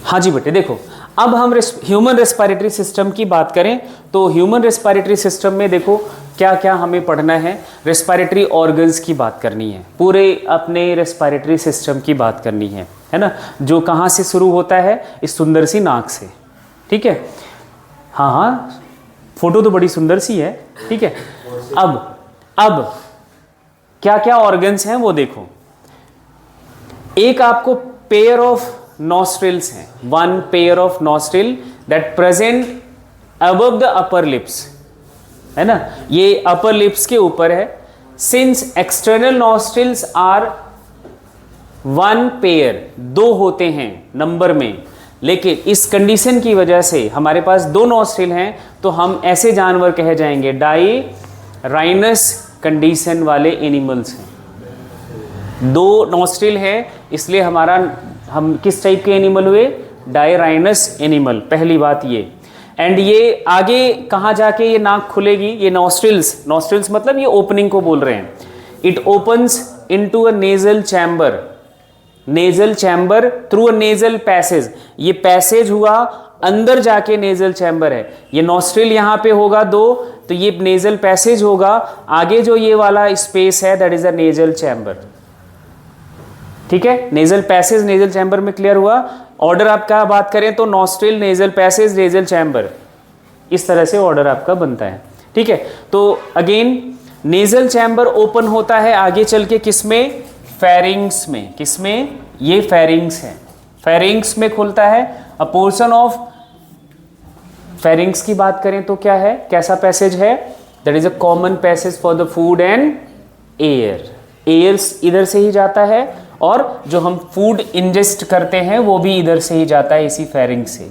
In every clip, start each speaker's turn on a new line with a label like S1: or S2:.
S1: हाँ जी बेटे, देखो अब हम ह्यूमन रेस्पिरेटरी सिस्टम की बात करें तो ह्यूमन रेस्पिरेटरी सिस्टम में देखो क्या क्या हमें पढ़ना है। रेस्पिरेटरी ऑर्गन्स की बात करनी है, पूरे अपने रेस्पिरेटरी सिस्टम की बात करनी है ना, जो कहाँ से शुरू होता है, इस सुंदर सी नाक से। ठीक है, हाँ हाँ, फोटो तो बड़ी सुंदर सी है। ठीक है, अब क्या क्या ऑर्गन्स हैं वो देखो। एक आपको पेयर ऑफ नॉस्ट्रिल्स हैं, one pair of nostril that present above the upper lips, है ना, ये अपर लिप्स के ऊपर है। Since external nostrils are one pair, दो होते हैं नंबर में, लेकिन इस कंडीशन की वजह से हमारे पास दो नॉस्ट्रिल हैं तो हम ऐसे जानवर कहे जाएंगे डाई राइनस कंडीशन वाले एनिमल्स हैं। दो नॉस्ट्रिल है इसलिए हम किस टाइप के एनिमल हुए, डाई राइनस एनिमल, पहली बात ये। एंड ये आगे कहाँ जाके ये नाक खुलेगी, ये नॉस्ट्रिल्स मतलब ये ओपनिंग को बोल रहे हैं। It opens into a nasal chamber, nasal chamber through a nasal passage, ये पैसेज हुआ अंदर जाके नेजल चैम्बर है। ये नॉस्ट्रिल यहाँ पे होगा दो, तो ये नेजल पैसेज होगा, आगे जो ये वाला स्पेस है that is a nasal chamber. ठीक है, नेजल पैसेज नेजल चैम्बर में क्लियर हुआ। ऑर्डर आपका बात करें तो nostril, nasal passage, nasal chamber, इस तरह से ऑर्डर आपका बनता है। ठीक है, तो अगेन नेजल चैम्बर ओपन होता है आगे चल के किसमें, फेरिंग्स में। किसमें, ये फेरिंग्स है, फेरिंग्स में खुलता है। अ पोर्शन ऑफ फेरिंग्स की बात करें तो क्या है, कैसा पैसेज है, that is a common passage for the food and air. Air इधर से ही जाता है और जो हम फूड इंजेस्ट करते हैं वो भी इधर से ही जाता है, इसी फेरिंग से।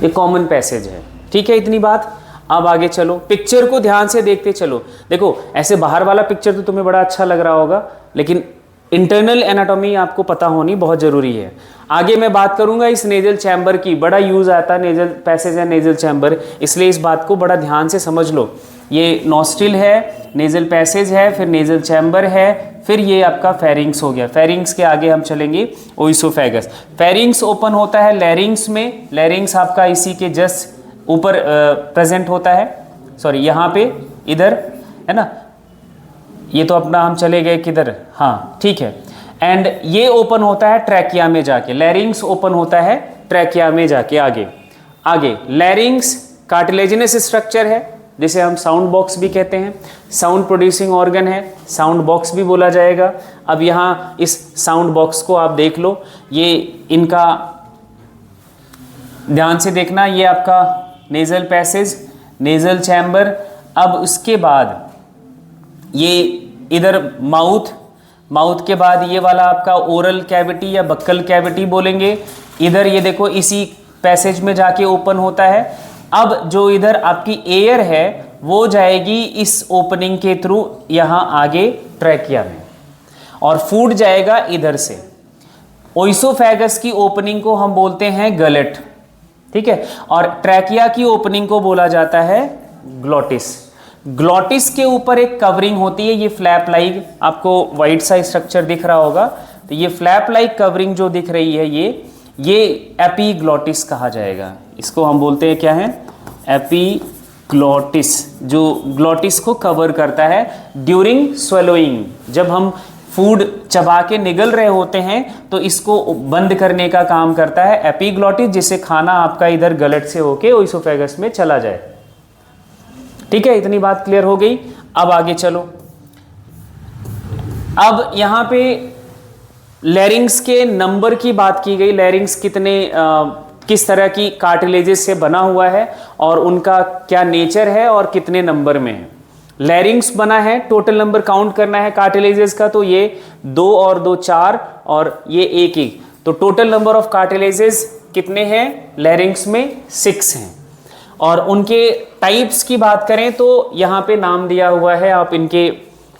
S1: ये कॉमन पैसेज है। ठीक है, इतनी बात। अब आगे चलो, पिक्चर को ध्यान से देखते चलो। देखो ऐसे बाहर वाला पिक्चर तो तुम्हें बड़ा अच्छा लग रहा होगा, लेकिन इंटरनल एनाटॉमी आपको पता होनी बहुत जरूरी है। आगे मैं बात करूंगा इस नेजल चैम्बर की, बड़ा यूज आता है नेजल पैसेज है, नेजल चैम्बर, इसलिए इस बात को बड़ा ध्यान से समझ लो। ये नॉस्ट्रिल है, नेजल पैसेज है, फिर नेजल चैम्बर है, फिर ये आपका फेरिंग्स हो गया। फेरिंग्स के आगे हम चलेंगे ओइसोफेगस। फेरिंग्स ओपन होता है लैरिंग्स में, लैरिंग्स आपका इसी के जस्ट ऊपर प्रेजेंट होता है, सॉरी यहाँ पे इधर है ना, ये तो अपना हम चले गए किधर, हाँ ठीक है। एंड ये ओपन होता है ट्रैकिया में जाके, लैरिंग्स ओपन होता है ट्रैकिया में जाके। आगे लैरिंग्स कार्टिलेजिनस स्ट्रक्चर है, जिसे हम साउंड बॉक्स भी कहते हैं, साउंड प्रोड्यूसिंग ऑर्गन है, साउंड बॉक्स भी बोला जाएगा। अब यहाँ इस साउंड बॉक्स को आप देख लो, ये इनका ध्यान से देखना, ये आपका नेजल पैसेज, नेजल चैम्बर। अब उसके बाद ये इधर माउथ के बाद ये वाला आपका ओरल कैविटी या बक्कल कैविटी बोलेंगे। इधर ये देखो इसी पैसेज में जाके ओपन होता है। अब जो इधर आपकी एयर है वो जाएगी इस ओपनिंग के थ्रू यहाँ आगे ट्रैकिया में, और फूड जाएगा इधर से। ओइसोफेगस की ओपनिंग को हम बोलते हैं गलेट, ठीक है, और ट्रैकिया की ओपनिंग को बोला जाता है ग्लॉटिस। ग्लॉटिस के ऊपर एक कवरिंग होती है, ये फ्लैप लाइक, आपको वाइट सा स्ट्रक्चर दिख रहा होगा, तो ये फ्लैप लाइक कवरिंग जो दिख रही है ये एपीग्लॉटिस कहा जाएगा। इसको हम बोलते हैं क्या है, एपीग्लॉटिस, जो ग्लॉटिस को कवर करता है ड्यूरिंग स्वेलोइंग। जब हम फूड चबा के निगल रहे होते हैं तो इसको बंद करने का काम करता है एपीग्लॉटिस, जिससे खाना आपका इधर गलट से होके ओइसोफेगस में चला जाए। ठीक है, इतनी बात क्लियर हो गई। अब आगे चलो। अब यहाँ पे लैरिंग्स के नंबर की बात की गई, लैरिंग्स किस तरह की कार्टिलेजेस से बना हुआ है और उनका क्या नेचर है और कितने नंबर में है। लैरिंग्स बना है, टोटल नंबर काउंट करना है कार्टिलेजेस का, तो ये 2 और 2 4 और ये 1 तो टोटल नंबर ऑफ कार्टिलेजेस कितने हैं लैरिंग्स में, 6 हैं। और उनके टाइप्स की बात करें तो यहाँ पे नाम दिया हुआ है, आप इनके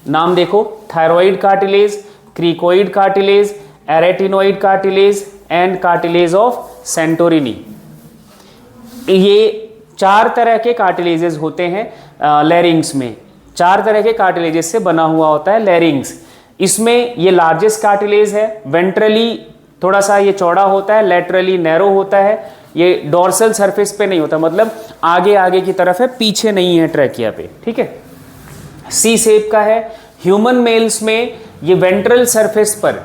S1: नाम देखो, thyroid cartilage, cricoid cartilage, arytenoid cartilage and cartilage of Santorini. ये 4 तरह के कार्टिलेजेस होते हैं लैरिंग्स में, 4 तरह के कार्टिलेजेस से बना हुआ होता है लैरिंग्स। इसमें ये लार्जेस्ट कार्टिलेज है, वेंट्रली थोड़ा सा ये चौड़ा होता है, लेटरली नैरो होता है, ये डोर्सल सरफेस पे नहीं होता, मतलब आगे आगे की तरफ है, पीछे नहीं है ट्रैकिया पे, ठीक है। सी शेप का है। ह्यूमन मेल्स में ये वेंट्रल सरफेस पर,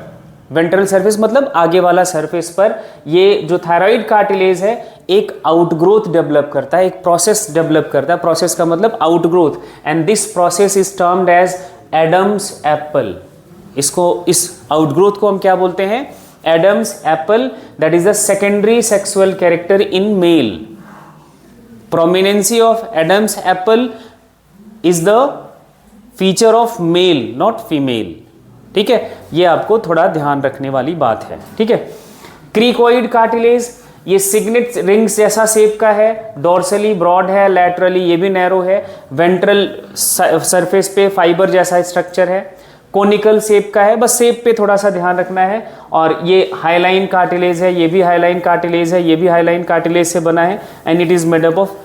S1: वेंट्रल सरफेस मतलब आगे वाला सरफेस पर ये जो थायराइड कार्टिलेज है एक आउटग्रोथ डेवलप करता है, एक प्रोसेस डेवलप करता है, प्रोसेस का मतलब outgrowth, and this process is termed as Adam's apple. इसको, इस आउटग्रोथ को हम क्या बोलते हैं? Adam's apple, that is the secondary sexual character in male. Prominency of Adam's apple is the feature of male, not female, ठीक है। ये आपको थोड़ा ध्यान रखने वाली बात है, ठीक है। क्रीकोइड कार्टिलेज, ये सिग्नेट रिंग्स जैसा शेप का है, डोर्सली ब्रॉड है, लैटरली ये भी नैरो है, वेंट्रल सरफेस पे फाइबर जैसा स्ट्रक्चर है, कोनिकल शेप का है, बस शेप पे थोड़ा सा ध्यान रखना है। और ये हाइलाइन कार्टिलेज है, ये भी हाइलाइन कार्टिलेज है, ये भी हाइलाइन कार्टिलेज से बना है, and it is made up of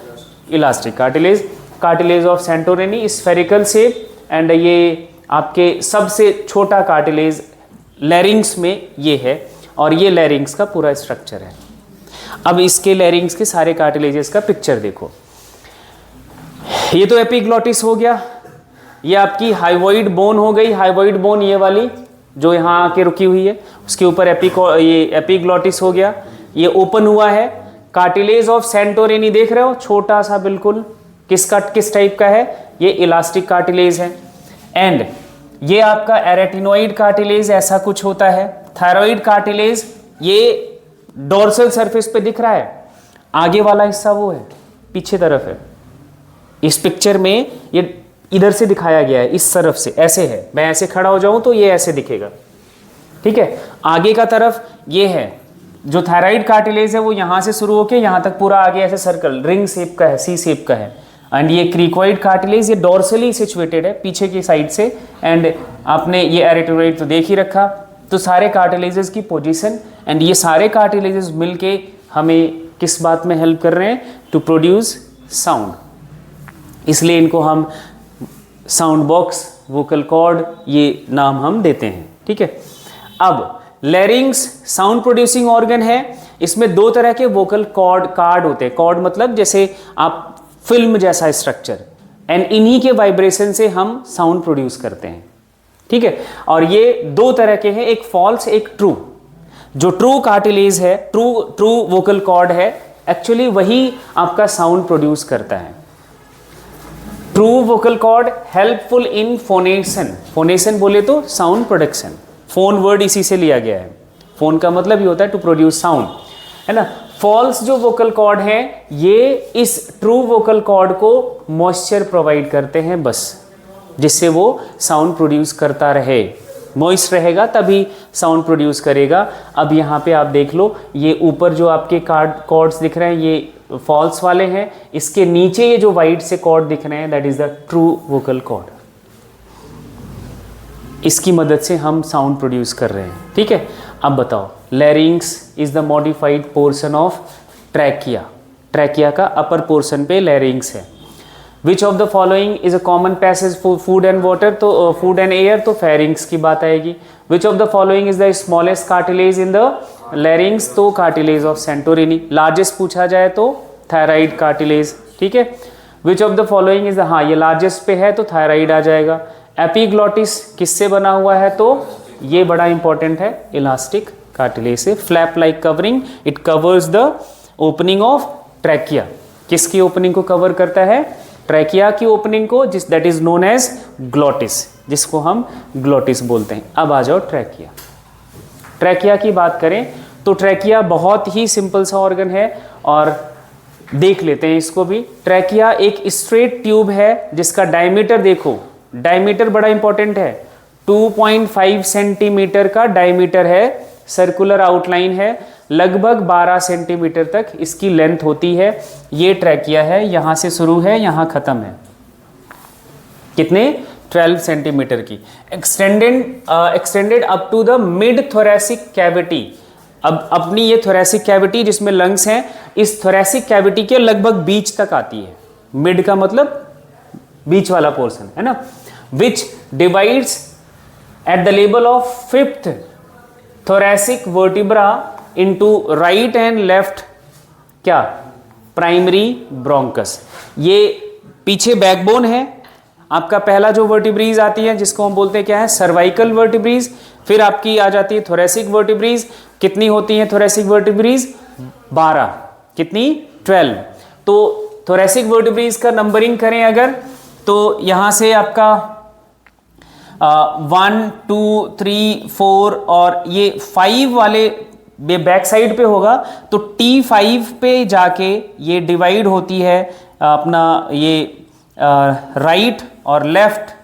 S1: elastic cartilage. Cartilage of Santorini, spherical shape, and ये आपके सबसे छोटा कार्टिलेज लैरिंग्स में ये है, और ये लैरिंग्स का पूरा स्ट्रक्चर है। अब इसके लैरिंग्स के सारे कार्टिलेजेस का पिक्चर देखो। ये तो एपिग्लॉटिस हो गया, ये आपकी हाइवॉइड बोन हो गई। हाइवॉइड बोन ये वाली जो यहाँ आके रुकी हुई है, उसके ऊपर ये एपिग्लॉटिस हो गया, ये ओपन हुआ है। कार्टिलेज ऑफ सेंटोरिनी देख रहे हो, छोटा सा बिल्कुल, किस टाइप का है? ये इलास्टिक कार्टिलेज है। एंड ये आपका एरेटिनोइड कार्टिलेज ऐसा कुछ होता है। थायराइड कार्टिलेज ये डोर्सल सरफेस पे दिख रहा है, आगे वाला हिस्सा वो है, पीछे तरफ है। इस पिक्चर में ये इधर से दिखाया गया है, इस तरफ से ऐसे है, मैं ऐसे खड़ा हो जाऊं तो ये ऐसे दिखेगा, ठीक है। आगे का तरफ ये है, जो थायराइड कार्टिलेज है वो यहां से शुरू होकर यहां तक पूरा आगे ऐसे सर्कल रिंग शेप का है, सी शेप का है। एंड ये क्रीकोइड कार्टिलेज ये डोर्सली सिचुएटेड है पीछे की साइड से। एंड आपने ये एरेटिनोइड तो देख ही रखा, तो सारे कार्टिलेजेस की पोजीशन, एंड ये सारे कार्टिलेजेस मिलके हमें किस बात में हेल्प कर रहे हैं? To produce sound. इसलिए इनको हम साउंड बॉक्स, वोकल कॉर्ड, ये नाम हम देते हैं, ठीक है। अब लैरिंग्स साउंड प्रोड्यूसिंग ऑर्गन है। इसमें दो तरह के वोकल कार्ड होते हैं। कॉर्ड मतलब जैसे आप फिल्म जैसा स्ट्रक्चर, एंड इन्हीं के वाइब्रेशन से हम साउंड प्रोड्यूस करते हैं, ठीक है। और ये दो तरह के हैं, एक फॉल्स एक ट्रू। जो ट्रू कार्टिलेज है, ट्रू वोकल कॉर्ड है, एक्चुअली वही आपका साउंड प्रोड्यूस करता है। True vocal cord helpful in phonation. Phonation बोले तो साउंड प्रोडक्शन, फोन वर्ड इसी से लिया गया है। फोन का मतलब ही होता है टू प्रोड्यूस साउंड, है ना। फॉल्स जो वोकल कॉर्ड है ये इस ट्रू वोकल कॉर्ड को मॉइस्चर प्रोवाइड करते हैं बस, जिससे वो साउंड प्रोड्यूस करता रहे। मॉइस्ट रहेगा तभी साउंड प्रोड्यूस करेगा। अब यहाँ पे आप देख लो, ये ऊपर जो आपके कॉर्ड्स दिख रहे हैं ये फॉल्स वाले हैं, इसके नीचे ये जो वाइट से कॉर्ड दिख रहे हैं that is the true vocal cord. इसकी मदद से हम साउंड प्रोड्यूस कर रहे हैं, ठीक है। अब बताओ, लैरिंग्स is the modified portion of trachea. Trachea का अपर पोर्शन पे लैरिंग्स है। विच of the following is a common passage for food and water, तो फूड एंड एयर, तो फेरिंग्स की बात आएगी। विच of the following is the smallest cartilage in the larynx, तो cartilage of Santorini. Largest पूछा जाए तो थायराइड कार्टिलेज, ठीक है। विच of the following is the, हाँ ये लार्जेस्ट पे है तो थायराइड आ जाएगा। एपिग्लॉटिस किससे बना हुआ है, तो ये बड़ा इंपॉर्टेंट है, इलास्टिक कार्टिलेज से। Flap like covering, it covers the opening of trachea. किसकी ओपनिंग को कवर करता है? ट्रैकिया की ओपनिंग को, जिस that is known as glottis, जिसको हम ग्लॉटिस बोलते हैं। अब आ जाओ ट्रैकिया। ट्रैकिया की बात करें तो ट्रैकिया बहुत ही सिंपल सा ऑर्गन है और देख लेते हैं इसको भी। ट्रैकिया एक स्ट्रेट ट्यूब है जिसका डायमीटर देखो, डायमीटर बड़ा इंपॉर्टेंट है, 2.5 सेंटीमीटर का डायमीटर है, सर्कुलर आउटलाइन है, लगभग 12 सेंटीमीटर तक इसकी लेंथ होती है। ये ट्रैकिया है, यहाँ से शुरू है यहाँ ख़त्म है। कितने? 12 सेंटीमीटर की। Extended up to the mid thoracic cavity. अब अपनी ये थोरेसिक कैविटी जिसमें लंग्स हैं, इस थोरेसिक कैविटी के लगभग बीच तक आती है। मिड का मतलब बीच वाला पोर्शन है ना। विच divides at the level of 5th thoracic vertebra into right and left क्या प्राइमरी ब्रोंकस। ये पीछे बैकबोन है आपका, पहला जो वर्टिब्रीज आती है जिसको हम बोलते हैं क्या है सर्वाइकल वर्टिब्रीज, फिर आपकी आ जाती है थोरेसिक वर्टिब्रीज। कितनी होती है थोरेसिक वर्टिब्रीज 12, कितनी 12। तो थोरेसिक वर्टिब्रीज का नंबरिंग करें अगर तो यहां से आपका 1 2 3 4 और ये 5 वाले बैक साइड पे होगा, तो T5 पे जाके ये डिवाइड होती है अपना ये राइट और लेफ्ट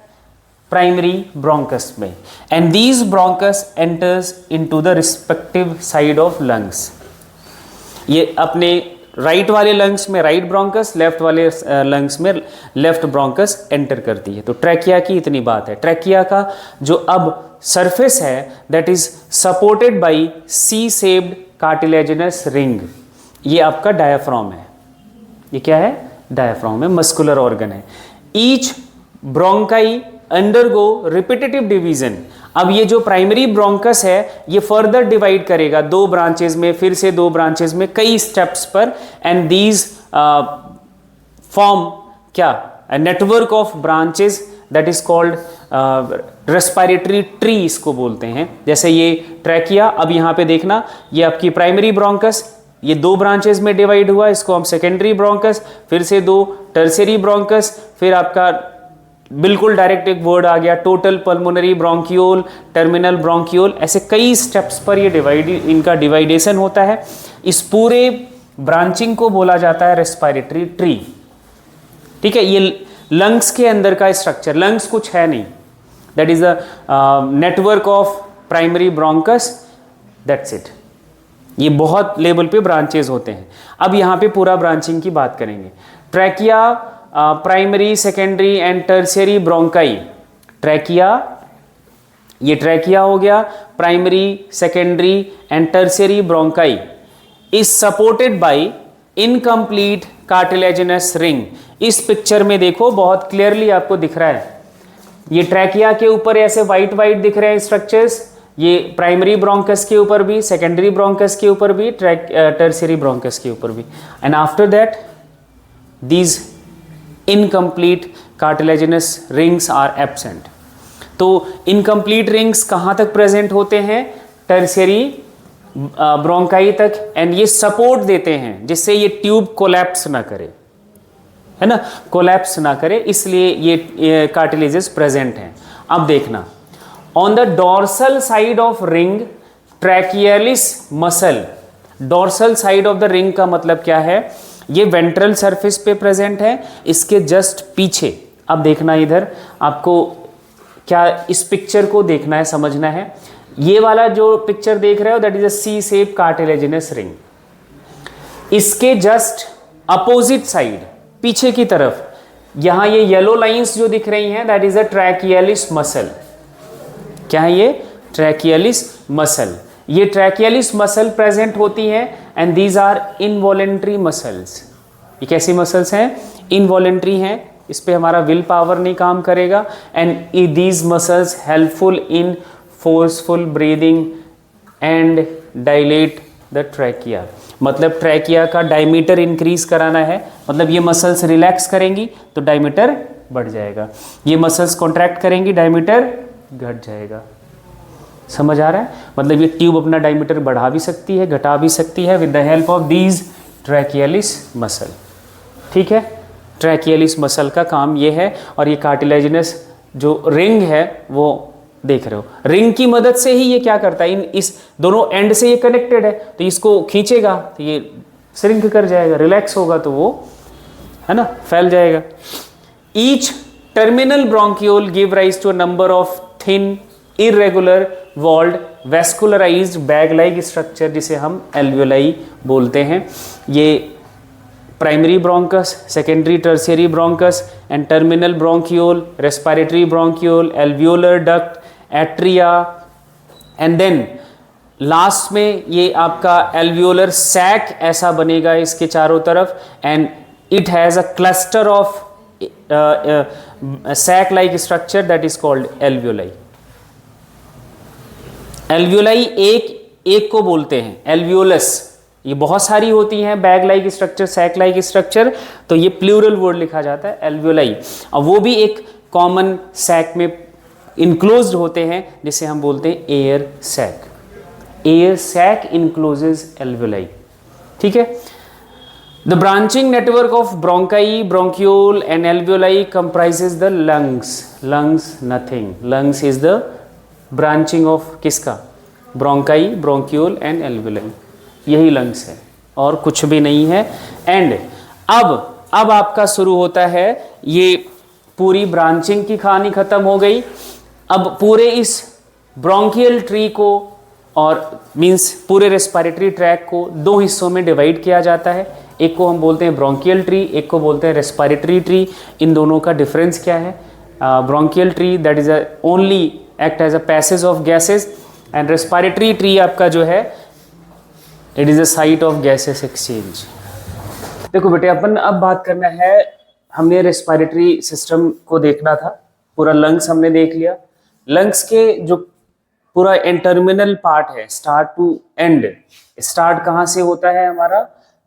S1: प्राइमरी ब्रोंकस में, and these bronchus enters into the respective side of lungs. ये अपने राइट वाले लंग्स में राइट ब्रोंकस, लेफ्ट वाले लंग्स में लेफ्ट ब्रोंकस एंटर करती है। तो ट्रैकिया की इतनी बात है। ट्रैकिया का जो अब सरफेस है that is supported by C shaped cartilaginous ring. ये आपका डायाफ्राम है। ये क्या है डायाफ्राम है, मस्कुलर ऑर्गन है। Each bronchi undergo repetitive division. अब ये जो प्राइमरी ब्रोंकस है ये फर्दर डिवाइड करेगा 2 ब्रांचेज में, फिर से 2 ब्रांचेज में, कई स्टेप्स पर, एंड दीज फॉर्म क्या network of branches that is called respiratory tree इसको बोलते हैं। जैसे ये ट्रैकिया, अब यहाँ पे देखना ये आपकी प्राइमरी ब्रोंकस, ये 2 ब्रांचेज में डिवाइड हुआ, इसको हम सेकेंडरी ब्रोंकस, फिर से 2 टर्शियरी ब्रोंकस, फिर आपका बिल्कुल डायरेक्ट एक वर्ड आ गया total pulmonary bronchiole, terminal bronchiole. ऐसे कई स्टेप्स पर ये इनका डिवाइडेशन होता है। इस पूरे ब्रांचिंग को बोला जाता है रेस्पिरेटरी ट्री। ठीक है, ये लंग्स के अंदर का स्ट्रक्चर, लंग्स कुछ है नहीं, that is the network of primary bronchus, that's it. ये बहुत लेवल पे ब्रांचेज होते हैं। अब यहाँ पे पूरा ब्रांचिंग की बात करेंगे। Trachea, primary, secondary and tertiary bronchi. Trachea, ये ट्रैकिया हो गया, primary, secondary and tertiary bronchi is supported by incomplete cartilaginous ring. इस पिक्चर में देखो बहुत क्लियरली आपको दिख रहा है, ये ट्रैकिया के ऊपर ऐसे वाइट वाइट दिख रहे हैं स्ट्रक्चर्स, ये प्राइमरी ब्रोंकस के ऊपर भी, सेकेंडरी ब्रोंकस के ऊपर भी, टर्शियरी ब्रोंकस के ऊपर भी, and after that these incomplete cartilaginous rings are absent. तो इनकम्प्लीट रिंग्स कहाँ तक प्रेजेंट होते हैं? टर्शियरी ब्रोंकाई तक, एंड ये सपोर्ट देते हैं जिससे ये ट्यूब कोलैप्स ना करे, है ना, कोलैप्स ना करे, इसलिए ये कार्टिलेजेस प्रेजेंट हैं। अब देखना, on the dorsal side of ring trachealis muscle. Dorsal side of the ring का मतलब क्या है? ये वेंट्रल सरफेस पे प्रेजेंट है, इसके जस्ट पीछे। अब देखना इधर, आपको क्या इस पिक्चर को देखना है, समझना है। ये वाला जो पिक्चर देख रहे हो that is a C shape cartilaginous ring. इसके जस्ट अपोजिट साइड, पीछे की तरफ, यहां ये येलो लाइंस जो दिख रही हैं that is a trachealis muscle. क्या है ये? Trachealis muscle. ये ट्रैकियलिस मसल प्रेजेंट होती है and these are involuntary muscles. ये कैसी मसल्स हैं? इनवॉलेंट्री हैं, इस पे हमारा विल पावर नहीं काम करेगा, and these muscles helpful in forceful breathing and dilate the trachea. मतलब ट्रैकिया का डायमीटर इंक्रीज कराना है, मतलब ये मसल्स रिलैक्स करेंगी तो डायमीटर बढ़ जाएगा, ये मसल्स कॉन्ट्रैक्ट करेंगी डायमीटर घट जाएगा। समझ आ रहा है? मतलब ये ट्यूब अपना डायमीटर बढ़ा भी सकती है, घटा भी सकती है with the help of these trachealis muscle. ठीक है, ट्रैकियलिस मसल का काम ये है। और ये कार्टिलेजिनस जो रिंग है वो देख रहे हो, रिंग की मदद से ही ये क्या करता है, इन इस दोनों एंड से ये कनेक्टेड है, तो इसको खींचेगा तो ये श्रिंक कर जाएगा, रिलैक्स होगा तो वो, है ना, फैल जाएगा। Each terminal bronchiole give rise to a number of thin irregular walled vascularised bag like structure, जिसे हम एल्वियोलाई बोलते हैं। ये primary bronchus, secondary tertiary bronchus and terminal bronchiole, respiratory bronchiole, alveolar duct, atria, and then last में ये आपका alveolar sac ऐसा बनेगा इसके चारों तरफ, and it has a cluster of sac like structure that is called alveoli. Alveoli एक एक को बोलते हैं एल्वियोलस, ये बहुत सारी होती हैं, bag like structure, sac like structure, तो ये प्लूरल वर्ड लिखा जाता है एल्वियोलाई, और वो भी एक कॉमन सैक में इनक्लोज्ड होते हैं जिसे हम बोलते हैं air sac. Air sac encloses alveoli, ठीक है। The branching network of bronchi, bronchiole and alveoli comprises the lungs. Lungs nothing, lungs is the branching of किसका? ब्रोंकाई, ब्रोंक्यूल एंड एल्वियोलाई, यही लंग्स है और कुछ भी नहीं है। एंड अब आपका शुरू होता है, ये पूरी ब्रांचिंग की कहानी खत्म हो गई। अब पूरे इस ब्रोंकियल ट्री को और मींस पूरे रेस्पिरेटरी ट्रैक को दो हिस्सों में डिवाइड किया जाता है, एक को हम बोलते हैं ब्रोंकियल ट्री, एक को बोलते हैं रेस्पिरेटरी ट्री। इन दोनों का डिफरेंस क्या है? Bronchial tree that is only act as a passage of gases, and respiratory tree आपका जो है it is a site of gases exchange. देखो बेटे, अपन अब बात करना है, हमने रेस्पिरेटरी सिस्टम को देखना था, पूरा लंग्स हमने देख लिया। लंग्स के जो पूरा टर्मिनल पार्ट है, स्टार्ट टू एंड, स्टार्ट कहाँ से होता है हमारा?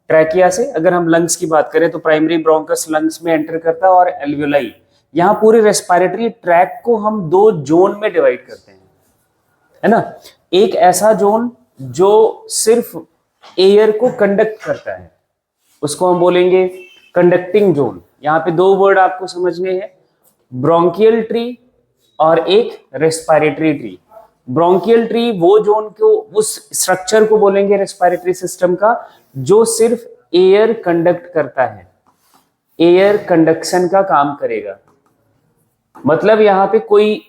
S1: ट्रैकिया से। अगर हम लंग्स की बात करें तो प्राइमरी ब्रोंकस लंग्स में एंटर करता है और एल्वियोलाई। यहाँ पूरे रेस्पिरेटरी ट्रैक को हम दो जोन में डिवाइड करते हैं, है ना। एक ऐसा जोन जो सिर्फ एयर को कंडक्ट करता है, उसको हम बोलेंगे कंडक्टिंग जोन। यहाँ पे दो वर्ड आपको समझने हैं, ब्रोंकियल ट्री और एक रेस्पिरेटरी ट्री। ब्रोंकियल ट्री वो जोन को, उस स्ट्रक्चर को बोलेंगे रेस्पिरेटरी सिस्टम का जो सिर्फ एयर कंडक्ट करता है, एयर कंडक्शन का काम करेगा। मतलब यहाँ पे कोई